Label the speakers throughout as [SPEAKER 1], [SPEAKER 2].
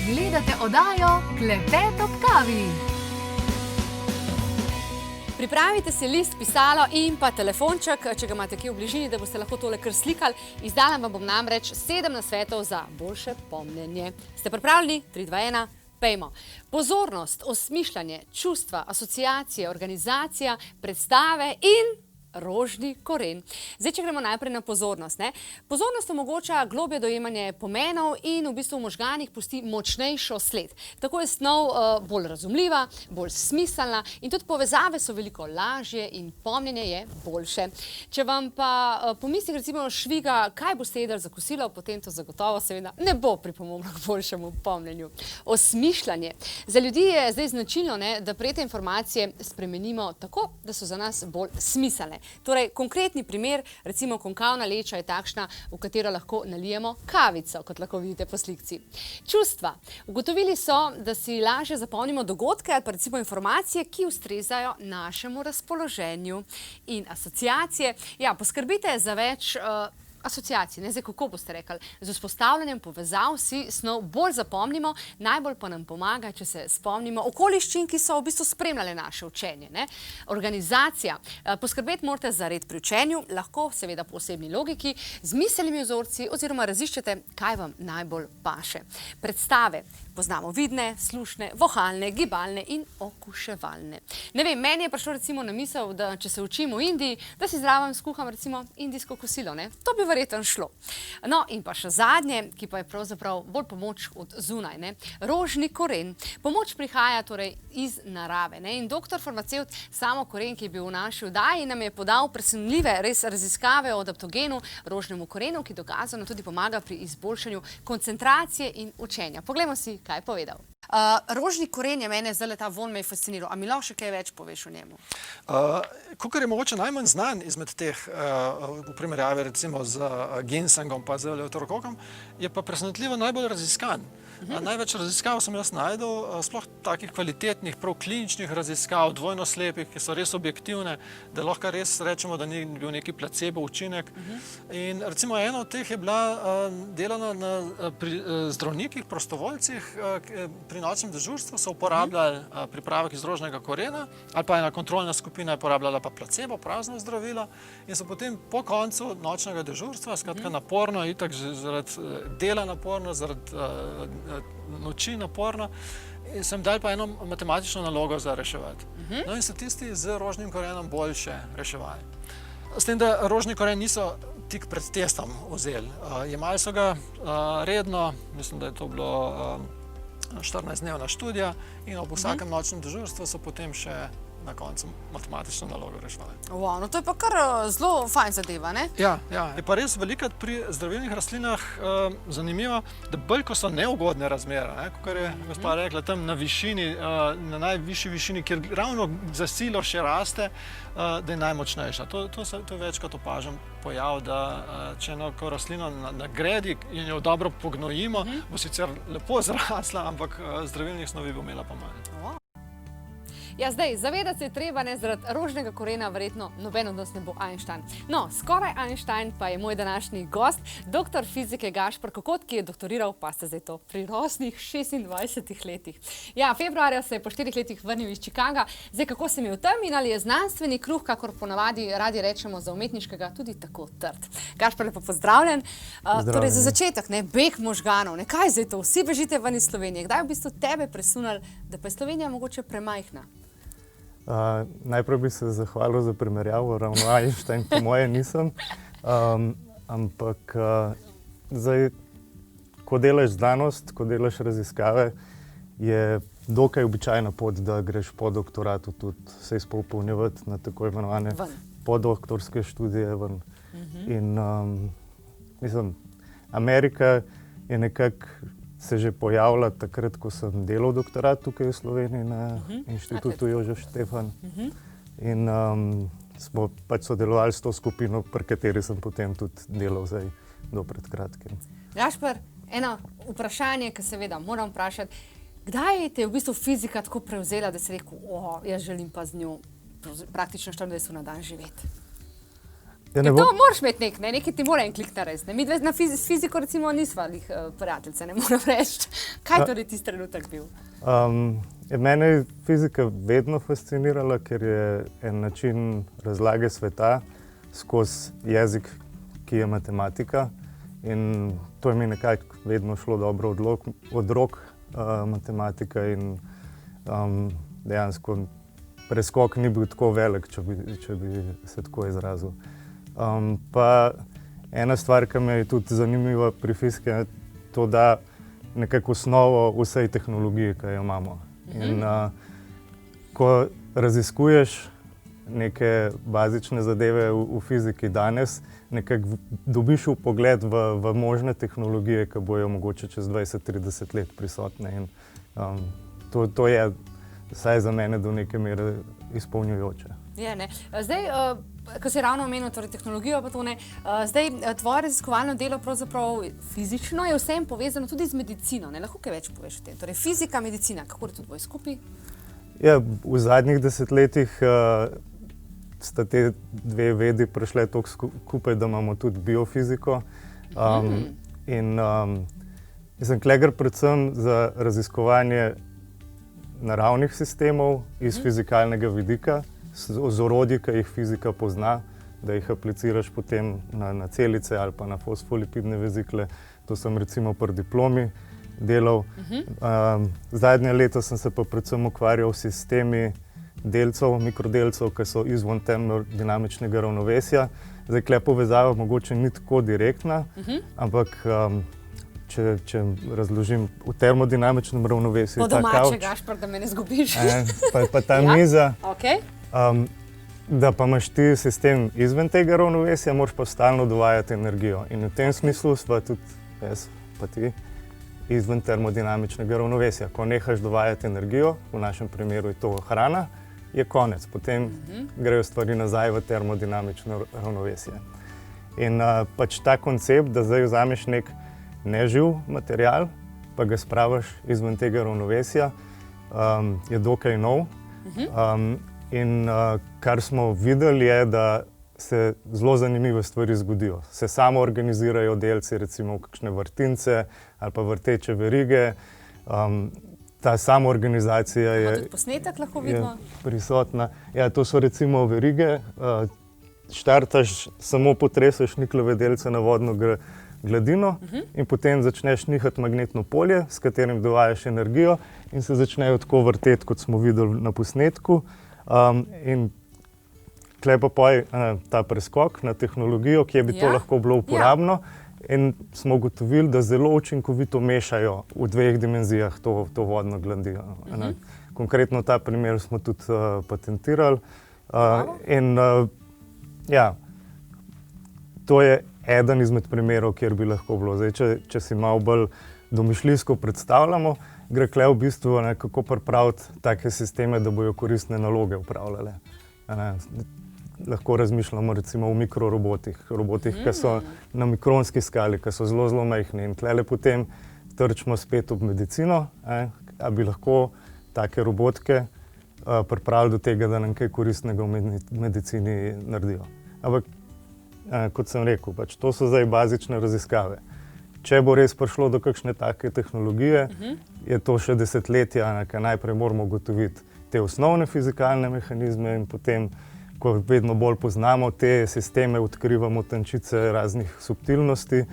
[SPEAKER 1] Gledate oddajo Klepet ob kavi.
[SPEAKER 2] Pripravite si list, pisalo in pa telefonček, če ga imate kje v bližini, da boste lahko tole kar slikali. Izdala vam bom namreč 7 nasvetov za boljše pomnjenje. Ste pripravljeni? 3, 2, 1, pejmo. Pozornost, osmišljanje, čustva, asociacije, organizacija, predstave in rožni koren. Zdaj, če gremo najprej na pozornost. Pozornost omogoča globje dojemanje pomenov in v bistvu v možganih pusti močnejšo sled. Tako je snov bolj razumljiva, bolj smiselna in tudi povezave so veliko lažje in pomnjenje je boljše. Če vam pa pomislih recimo šviga, kaj boste jedli za kosilo, potem to zagotovo seveda ne bo pripomoglo k boljšemu pomnjenju. Osmišljanje. Za ljudi je zdaj značilno, da prejete informacije spremenimo tako, da so za nas bolj smiselne. Torej, konkretni primer, recimo konkavna leča je takšna, v katero lahko nalijemo kavico, kot lahko vidite po slikci. Čustva. Ugotovili so, da si lažje zapomnimo dogodke ali pa recimo informacije, ki ustrezajo našemu razpoloženju. In asociacije. Ja, poskrbite za več asociacij, zdaj kako boste rekli, z vzpostavljanjem povezav si snov bolj zapomnimo, najbolj pa nam pomaga, če se spomnimo okoliščin, ki so v bistvu spremljale naše učenje. Organizacija. Poskrbeti morate za red pri učenju, lahko seveda po osebni logiki, z miselnimi vzorci oziroma raziščete, kaj vam najbolj paše. Predstave. Poznamo vidne, slušne, vohalne, gibalne in okuševalne. Ne vem, meni je prišlo recimo na misel, da če se učim v Indiji, da si zraven skuham recimo indijsko kosilo. To bi verjetno šlo. No in pa še zadnje, ki pa je pravzaprav bolj pomoč od zunaj. Rožni koren. Pomoč prihaja torej iz narave. In doktor farmacevt Samo Koren, ki je bil v naši oddaji, nam je podal presenljive res raziskave o adaptogenu rožnemu korenu, ki dokazano tudi pomaga pri izboljšanju koncentracije in učenja. Poglejmo si, kaj je povedal. Rožni koren je mene, zdaj ta von me je fasciniral. A mi lahko še kaj več poveš o njemu?
[SPEAKER 3] Kakor je mogoče najmanj znan izmed teh v primerjavi recimo z ginsengom pa z eleuterokokom, je pa presenetljivo najbolj raziskan. Največ raziskav sem jaz najdel, sploh takih kvalitetnih, prav kliničnih raziskav, dvojno slepih, ki so res objektivne, da lahko res rečemo, da ni bil neki placebo učinek. In recimo ena od teh je bila delana pri zdravnikih, prostovoljcih, pri nočnem dežurstvu so uporabljali pripravek iz rožnega korena, ali pa ena kontrolna skupina je uporabljala pa placebo, prazno zdravila, in so potem po koncu nočnega dežurstva, skratka naporno, itak zaradi dela naporno, zaradi noči naporno, sem dal pa eno matematično nalogo za reševati. No in so tisti z rožnim korenom boljše reševali. S tem, da rožni koren niso tik pred testom vzeli. Jemali so ga redno, mislim, da je to bilo 14-dnevna študija, in ob vsakem nočnem dežurstvu so potem še na koncu matematično nalogo reševali.
[SPEAKER 2] Wow, no to je pa kar zelo fajn zadeva, ne?
[SPEAKER 3] Ja, je pa res velikrat pri zdravilnih rastlinah zanimivo, da bolj, ko so neugodne razmere, kakor je gospa rekla, tam na višini, na najvišji višini, kjer ravno za silo še raste, da je najmočnejša. To je večkrat opažam pojav, da če eno rastlino na gredi in jo dobro pognojimo, bo sicer lepo zrasla, ampak zdravilnih snovi bo imela pa manj.
[SPEAKER 2] Ja, zdaj, zavedati se je treba, zaradi rožnega korena verjetno noben od nas ne bo Einstein. No, skoraj Einstein pa je moj današnji gost, doktor fizike Gašper Kokot, ki je doktoriral, pa ste zdaj to, pri rosnih 26 letih. Ja, februarja se je po 4 letih vrnil iz Chicaga. Zdaj, kako se mi v tem in ali je znanstveni kruh, kakor ponavadi radi rečemo za umetniškega, tudi tako trd. Gašper, lepo pozdravljen. Torej, za začetek, beg možganov, kaj zdaj to? Vsi bežite ven iz Slovenije. Kdaj je v bistvu tebe presunali, da pa je Slovenija mogoče premajhna?
[SPEAKER 4] Najprej bi se zahvalil za primerjavo, ravno Einstein po moje nisem, ampak zdaj, ko delaš znanost, ko delaš raziskave, je dokaj običajna pot, da greš po doktoratu tudi se izpopolnjevati na tako imenovane podoktorske študije ven. In mislim, Amerika je nekako se že pojavila takrat, ko sem delal doktorat tukaj v Sloveniji na Inštitutu Jožef Štefan. In smo pač sodelovali s to skupino, pri kateri sem potem tudi delal zdaj do pred kratkim.
[SPEAKER 2] Gašper, eno vprašanje, ki seveda moram vprašati, kdaj te je v bistvu fizika tako prevzela, da si rekel, jaz želim pa z njo praktično 24 ur na dan živeti?
[SPEAKER 4] Ja,
[SPEAKER 2] To moraš imeti nekaj ti mora en klik narediti. Mi dve s fiziko recimo nisva prijateljice, ne moram reči. Kaj torej tisti trenutek bil?
[SPEAKER 4] Mene je fizika vedno fascinirala, ker je en način razlage sveta skozi jezik, ki je matematika. In to je mi nekako vedno šlo dobro od rok, matematika, in dejansko preskok ni bil tako velik, če bi se tako izrazil. Pa ena stvar, ki me je tudi zanimiva pri fiziki, je to, da nekako osnovo vsej tehnologiji, ki jo imamo. In ko raziskuješ neke bazične zadeve v fiziki danes, nekako dobiš vpogled v možne tehnologije, ki bojo mogoče čez 20-30 let prisotne. In to je vsaj za mene do neke mere izpolnjujoče.
[SPEAKER 2] Je, ne. Zdaj, ko si ravno omenil torej tehnologijo, pa to ne, zdaj tvoje raziskovalno delo pravzaprav fizično je vsem povezano tudi z medicino, ne? Lahko kaj več poveš o tem? Torej fizika, medicina, kako je to dvoje skupaj? Ja,
[SPEAKER 4] v zadnjih desetletjih sta te dve vedi prišle toliko skupaj, da imamo tudi biofiziko. In sem tukaj predvsem za raziskovanje naravnih sistemov iz fizikalnega vidika, z orodji, ki jih fizika pozna, da jih apliciraš potem na celice ali pa na fosfolipidne vezikle. To sem recimo pri diplomi delal. Zadnje leto sem se pa predvsem ukvarjal s sistemi delcev, mikrodelcev, ki so izven termodinamičnega ravnovesja. Zdaj, tukaj povezava mogoče ni tako direktna, ampak če razložim, v termodinamičnem ravnovesju
[SPEAKER 2] po domače, Gašper, da me ne zgubiš.
[SPEAKER 4] Pa ta miza,
[SPEAKER 2] Okay.
[SPEAKER 4] Da pa imaš ti sistem izven tega ravnovesja, moraš pa stalno dovajati energijo. In v tem smislu sva tudi jaz pa ti izven termodinamičnega ravnovesja. Ko nehaš dovajati energijo, v našem primeru je to hrana, je konec. Potem grejo stvari nazaj v termodinamično ravnovesje. In pač ta koncept, da zdaj vzameš nek neživ material, pa ga spraviš izven tega ravnovesja, je dokaj nov. In kar smo videli je, da se zelo zanimive stvari zgodijo. Se samo organizirajo delci, recimo v kakšne vrtince ali pa vrteče verige. Ta samoorganizacija je
[SPEAKER 2] tudi posnetek lahko vidimo?
[SPEAKER 4] Prisotna. Ja, to so recimo verige. Štartaš, samo potreseš niklove delce na vodno gladino in potem začneš nihati magnetno polje, s katerim dovajaš energijo in se začnejo tako vrteti, kot smo videli na posnetku. In tukaj pa ta preskok na tehnologijo, kje bi to lahko bilo uporabno. In smo ugotovili, da zelo učinkovito mešajo v dveh dimenzijah to vodno gladino. Konkretno ta primer smo tudi patentirali. In ja, to je eden izmed primerov, kjer bi lahko bilo. Zdaj, če si malo bolj domišljijsko predstavljamo, gre tukaj v bistvu kako pripraviti take sisteme, da bojo koristne naloge upravljale. Lahko razmišljamo recimo o mikrorobotih, ki so na mikronski skali, ki so zelo, zelo majhni. In tukaj potem trčimo spet ob medicino, a bi lahko take robotke pripravili do tega, da nam kaj koristnega v medicini naredijo. Ampak, kot sem rekel, pač to so zdaj bazične raziskave. Če bo res prišlo do kakšne take tehnologije, je to še desetletja, ker najprej moramo ugotoviti te osnovne fizikalne mehanizme in potem, ko vedno bolj poznamo te sisteme, odkrivamo tančice raznih subtilnosti,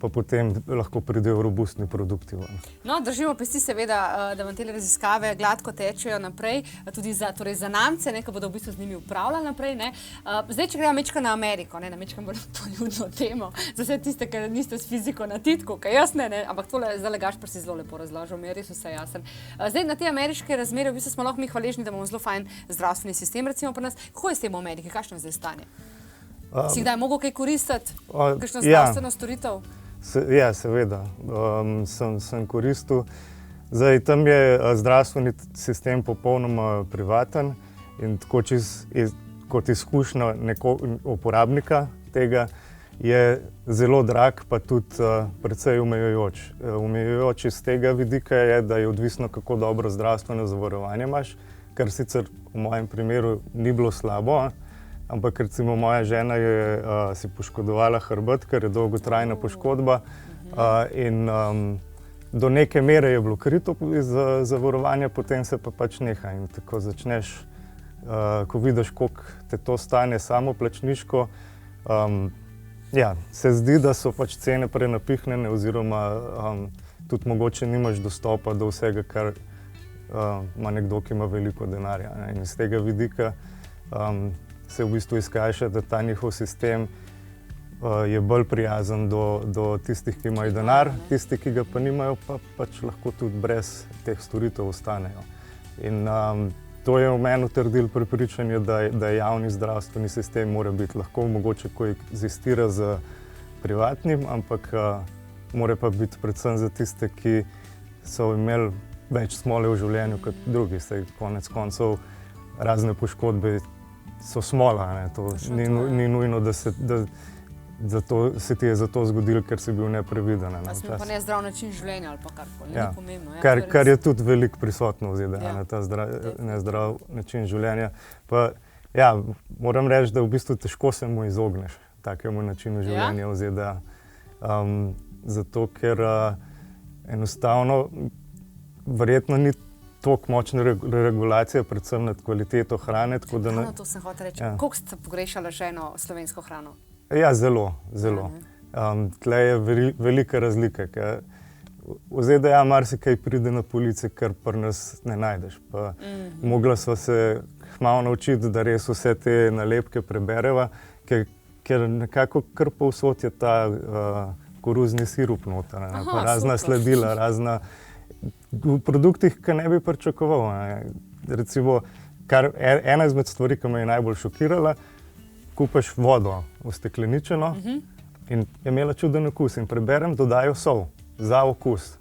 [SPEAKER 4] pa potem lahko pridejo robustni produkti ven. No,
[SPEAKER 2] držimo pesti seveda, da vam te raziskave gladko tečejo naprej, tudi za zanamce, ki bodo v bistvu z njimi upravljali naprej. Zdaj, če gremo mečka na Ameriko, na mečka bolj poljudno temo, za vse tiste, ki niste s fiziko na titku, kaj jaz ne, ampak tole zdaj Gašper si zelo lepo razložil, mi je res vse jasen. Zdaj, na te ameriške razmere, v bistvu smo lahko mi hvaležni, da imamo zelo fajn zdravstveni sistem, recimo pri nas. Kako je s tem v Ameriki? Kakšno je zdaj stanje? Si kdaj mogel kaj koristiti? Kakšno zdravstveno storitev?
[SPEAKER 4] Ja, seveda. Sem koristil. Zdaj, tam je zdravstveni sistem popolnoma privaten in tako kot izkušnja uporabnika tega je zelo drag, pa tudi precej omejujoč. Omejujoč iz tega vidika je, da je odvisno, kako dobro zdravstveno zavarovanje imaš, kar sicer v mojem primeru ni bilo slabo, ampak recimo moja žena je si poškodovala hrbet, ker je dolgotrajna poškodba in do neke mere je bilo krito iz zavarovanja, potem se pa pač neha in tako začneš, ko vidiš, koliko te to stane samoplačniško, ja, se zdi, da so pač cene prenapihnjene oziroma tudi mogoče nimaš dostopa do vsega, kar ima nekdo, ki ima veliko denarja. Ne? In iz tega vidika se v bistvu izkaže, da ta njihov sistem je bolj prijazen do tistih, ki imajo denar, tisti, ki ga pa nimajo, pa pač lahko tudi brez teh storitev ostanejo. In to je v meni utrdilo prepričanje, da javni zdravstveni sistem mora biti lahko mogoče koegzistira z privatnim, ampak mora pa biti predvsem za tiste, ki so imeli več smole v življenju kot drugi. Saj konec koncev razne poškodbe so smola, ne? To ni nujno, da se ti je zato zgodilo, ker si bil nepreviden.
[SPEAKER 2] A smo pa nezdrav način življenja ali pa karkoli,
[SPEAKER 4] ja.
[SPEAKER 2] Ni pomembno. Ja,
[SPEAKER 4] Kar je tudi veliko prisotno v ZDA,
[SPEAKER 2] Ja.
[SPEAKER 4] ta nezdrav način življenja. Pa, ja, moram reči, da v bistvu težko se mu izogneš takemu načinu življenja v ZDA. Zato, ker enostavno verjetno ni toliko močne regulacije, predvsem nad kvaliteto hrane.
[SPEAKER 2] To sem hotel reči.
[SPEAKER 4] Ja.
[SPEAKER 2] Koliko ste pogrešali ženo slovensko hrano?
[SPEAKER 4] Ja, zelo. Tle je velika razlika. V ZDA marsikaj pride na police, kar pri nas ne najdeš. Mogla sva se kmalu naučiti, da res vse te nalepke prebereva, ker nekako kar povsod je ta koruzni sirup noter, pa razna sladila, razna v produktih, ki ne bi pričakoval. Recimo, ena izmed stvari, ki me je najbolj šokirala, kupiš vodo ustekleničeno in je imela čuden okus in preberem, dodajo sol za okus.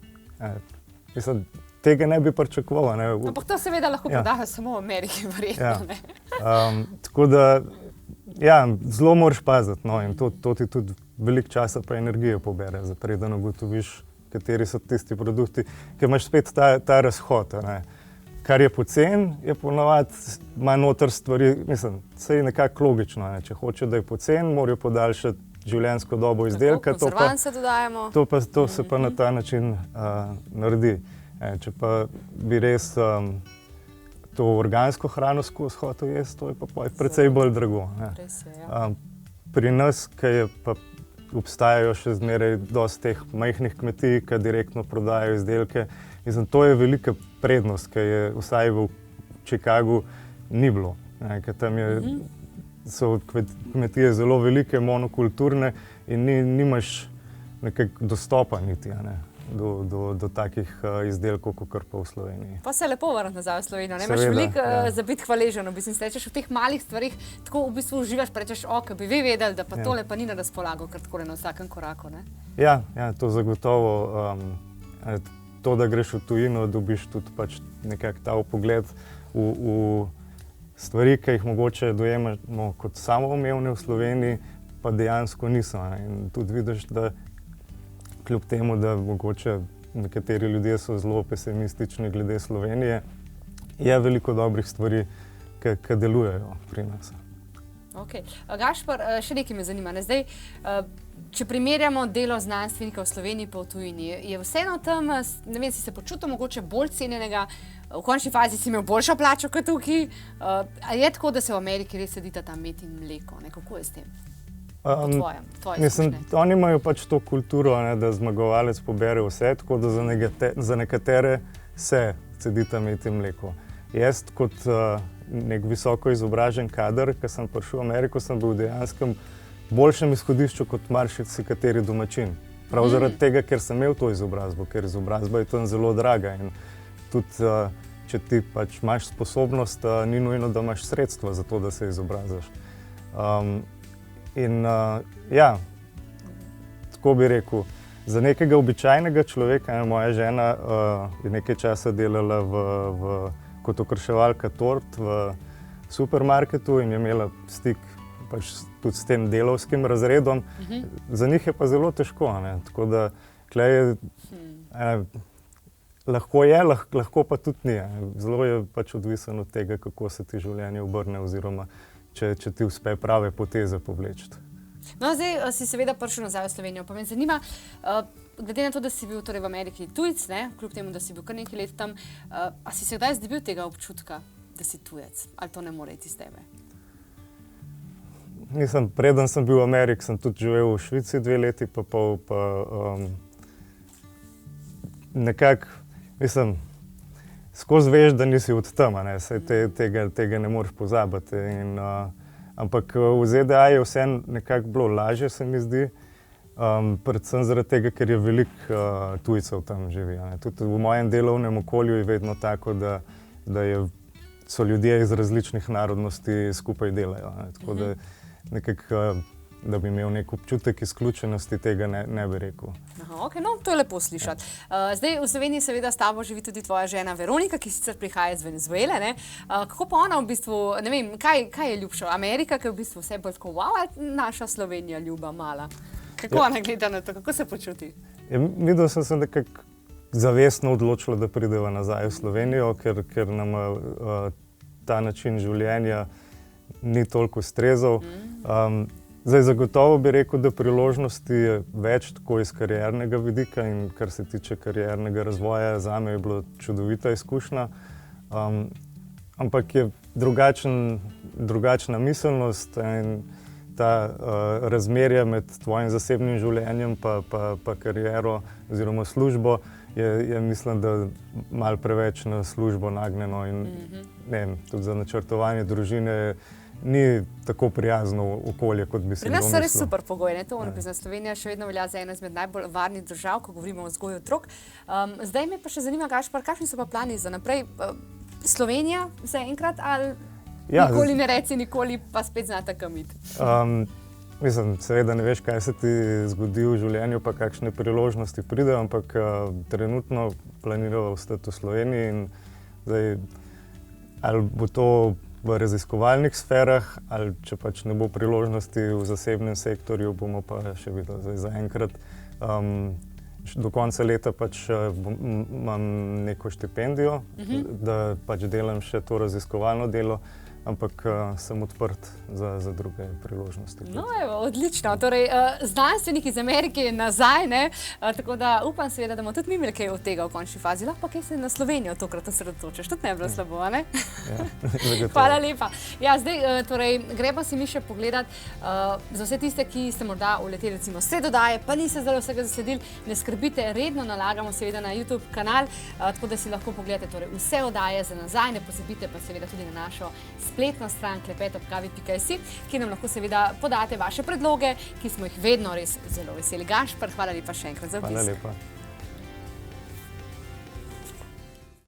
[SPEAKER 4] Mislim, tega ne bi pričakoval.
[SPEAKER 2] Ampak to seveda lahko prodajo samo v Ameriki, verjetno.
[SPEAKER 4] Tako da, ja, zelo moraš paziti, no, in to ti tudi veliko časa pa energije pobere, preden ugotoviš, kateri so tisti produkti, ker imaš spet ta razhod. Kar je pocen, je ponavadi ima noter stvari, mislim, saj je nekako logično. Če hoče, da je pocen, morajo podaljšati življenjsko dobo izdelka.
[SPEAKER 2] Konzervanse dodajamo.
[SPEAKER 4] To se pa na ta način naredi. Če pa bi res to organsko hrano skozi hotel jesti, to je pa precej bolj drago.
[SPEAKER 2] Res je, ja.
[SPEAKER 4] Pri nas, obstajajo še zmeraj dosti teh majhnih kmetij, ki direktno prodajajo izdelke. Mislim, to je velika prednost, ki je vsaj v Chicagu ni bilo. Ker tam so kmetije zelo velike, monokulturne in nimaš nekako dostopa niti do takih izdelkov, kot pa v Sloveniji.
[SPEAKER 2] Pa se lepo vrniti nazaj v Slovenijo. Imaš veliko za biti hvaležen. V bistvu, rečeš, v teh malih stvarih tako v bistvu uživaš, rečeš, ok, bi vi vedeli, da pa tole pa ni na razpolago, kar tako na vsakem koraku. Ne? Ja,
[SPEAKER 4] to zagotovo. To, da greš v tujino, dobiš tudi pač nekak ta vpogled v stvari, ki jih mogoče dojemamo kot samoumevne v Sloveniji, pa dejansko niso. In tudi vidiš, da kljub temu, da mogoče nekateri ljudje so zelo pesimistični glede Slovenije, je veliko dobrih stvari, ki delujejo pri nas.
[SPEAKER 2] Okay. Gašper, še nekaj me zanima. Zdaj, če primerjamo delo znanstvenika v Sloveniji pa v tujini, je vseeno tam, ne vem, si se počutil mogoče bolj cenjenega, v končni fazi si imel boljšo plačo kot tukaj, ali je tako, da se v Ameriki res sedita tam med in mleko? Kako je s tem?
[SPEAKER 4] Mislim, oni imajo pač to kulturo, da zmagovalec pobere vse, tako da za nekatere se sedita med in mleko. Jaz kot nek visoko izobražen kader, ki sem prišel v Ameriko, sem bil v dejanskem boljšem izhodišču kot marsikateri domačin. Prav zaradi tega, ker sem imel to izobrazbo, ker izobrazba je tam zelo draga in tudi če ti pač imaš sposobnost, ni nujno, da imaš sredstva za to, da se izobražaš. Ja, tako bi rekel, za nekega običajnega človeka, moja žena je nekaj časa delala kot okraševalka tort v supermarketu in je imela stik pač tudi s tem delavskim razredom. Za njih je pa zelo težko, tako da lahko je, lahko pa tudi ni. Zelo je pač odvisen od tega, kako se ti življenje obrne oziroma če ti uspe prave poteze povleči.
[SPEAKER 2] No, zdaj si seveda prišel nazaj v Slovenijo. Pa me zanima, glede na to, da si bil torej v Ameriki tujec, kljub temu, da si bil kar nekaj let tam, a si se kdaj zdobil tega občutka, da si tujec? Ali to ne more iti iz tebe?
[SPEAKER 4] Preden sem bil v Ameriki, sem tudi živel v Švici 2 leti pa pol, nekako, skozi veš, da nisi od tam, saj tega ne moreš pozabiti. Ampak v ZDA je vseeno nekako bilo lažje, se mi zdi, predvsem zaradi tega, ker je veliko tujcev tam živi. Tudi v mojem delovnem okolju je vedno tako, da so ljudje iz različnih narodnosti skupaj delajo. Tako da nekako, da bi imel nek občutek izključenosti, tega ne bi rekel.
[SPEAKER 2] Aha, ok, no, to je lepo slišati. Zdaj v Sloveniji seveda s tabo živi tudi tvoja žena Veronika, ki sicer prihaja iz Venezuele, ne? Kako pa ona v bistvu, ne vem, kaj je ljubša? Amerika, ki je v bistvu vse bolj tako, wow, ali naša Slovenija ljuba, mala? Kako ona gleda na to, kako se počuti?
[SPEAKER 4] Videl sem se nekako zavestno odločila, da prideva nazaj v Slovenijo, ker nam ta način življenja ni toliko ustrezal. Zdaj, zagotovo bi rekel, da priložnosti je več tako iz kariernega vidika in kar se tiče kariernega razvoja, zame je bila čudovita izkušnja. Ampak je drugačna miselnost in ta razmerje med tvojim zasebnim življenjem pa kariero oziroma službo je mislim, da malo preveč na službo nagnjeno in ne vem, tudi za načrtovanje družine ni tako prijazno okolje, kot bi si
[SPEAKER 2] Pri nas so
[SPEAKER 4] domislil.
[SPEAKER 2] res super pogoji, to moram priznati. Slovenija še vedno velja za eno izmed najbolj varnih držav, ko govorimo o vzgoji otrok. Zdaj me pa še zanima, Gašper, kakšni so pa plani za naprej? Slovenija zaenkrat ali nikoli ne reci, nikoli pa spet znate kam iti?
[SPEAKER 4] Seveda ne veš, kaj se ti zgodi v življenju, pa kakšne priložnosti pridejo, ampak trenutno planiramo ostati v Sloveniji in zdaj, ali bo to v raziskovalnih sferah, ali če pač ne bo priložnosti v zasebnem sektorju, bomo pa še videli. Zaenkrat do konca leta pač imam neko štipendijo, da pač delam še to raziskovalno delo, ampak sem odprt za druge priložnosti.
[SPEAKER 2] No, evo, odlično. Torej, znanstvenik iz Amerike je nazaj, tako da upam seveda, da bomo tudi mi imeli kaj od tega v končni fazi. Lahko pa kaj se na Slovenijo tokrat osredotočiš, tudi ne bilo slabo, a ne?
[SPEAKER 4] Ja,
[SPEAKER 2] Hvala lepa. Ja, zdaj, torej, gremo si mi še pogledat za vse tiste, ki ste morda uleteli recimo sred oddaje, pa niste zdaj vsega zasledili, ne skrbite, redno nalagamo seveda na YouTube kanal, tako da si lahko pogledate torej vse oddaje za nazaj, ne pozabite pa seveda tudi na našo spletno stran klepetobkavi.si, kjer nam lahko seveda podate vaše predloge, ki smo jih vedno res zelo veseli. Gašper, hvala lepa še enkrat za obisk.
[SPEAKER 4] Hvala lepa.